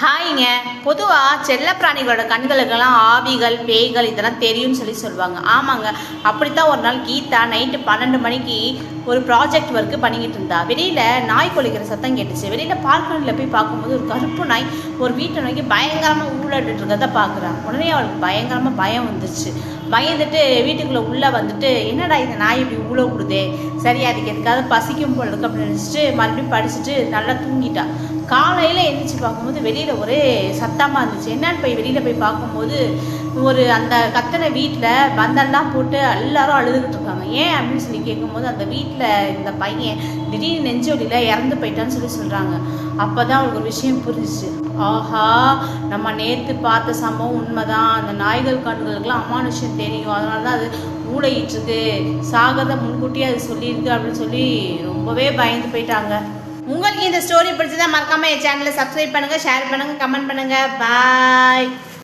ஹாய்ங்க. பொதுவாக செல்லப்பிராணிகளோட கண்களுக்கெல்லாம் ஆவிகள் பேய்கள் இதெல்லாம் தெரியும்னு சொல்லுவாங்க. ஆமாங்க, அப்படித்தான் ஒரு நாள் கீதா நைட்டு 12 மணிக்கு ஒரு ப்ராஜெக்ட் ஒர்க்கு பண்ணிக்கிட்டு இருந்தா. வெளியில் நாய் கொலைக்கிற சத்தம் கேட்டுச்சு. வெளியில் பால்கனியில் போய் பார்க்கும்போது ஒரு கருப்பு நாய் ஒரு வீட்டை நோக்கி பயங்கரமாக ஊழலிட்டு இருக்கிறத பார்க்குறான். உடனே அவளுக்கு பயங்கரமாக பயம் வந்துருச்சு. பயந்துட்டு வீட்டுக்குள்ளே உள்ளே வந்துட்டு, என்னடா இந்த நாய் இப்படி ஊழ விடுதே, சரி அதுக்கு எதுக்காவது பசிக்கும் போல இருக்கு அப்படின்னு நினச்சிட்டு மறுபடியும் படிச்சுட்டு நல்லா தூங்கிட்டா. காலையில் எழுந்திரிச்சு பார்க்கும்போது வெளியில் ஒரே சத்தமாக இருந்துச்சு. என்னன்னு போய் வெளியில் போய் பார்க்கும்போது ஒரு அந்த கத்தனை வீட்டில் பந்தெல்லாம் போட்டு எல்லாரும் அழுதுகிட்டு இருக்காங்க. ஏன் அப்படின்னு சொல்லி கேட்கும்போது அந்த வீட்டில் இந்த பையன் திடீர்னு நெஞ்சொலியில் இறந்து போயிட்டான்னு சொல்கிறாங்க. அப்போ தான் அவங்களுக்கு ஒரு விஷயம் புரிஞ்சிச்சு. ஆஹா, நம்ம நேற்று பார்த்த சம்பவம் உண்மைதான். அந்த நாய்கள் கண்களுக்கெல்லாம் அமானுஷம் தெரியும், அதனால தான் அது ஊழையிட்டு இருக்கு, சாகதை முன்கூட்டியே அது சொல்லியிருக்கு அப்படின்னு சொல்லி ரொம்பவே பயந்து போயிட்டாங்க. உங்களுக்கு இந்த ஸ்டோரி பிடிச்சதா மறக்காம என் சேனலை சப்ஸ்கிரைப் பண்ணுங்க, ஷேர் பண்ணுங்க, கமெண்ட் பண்ணுங்க. பாய்.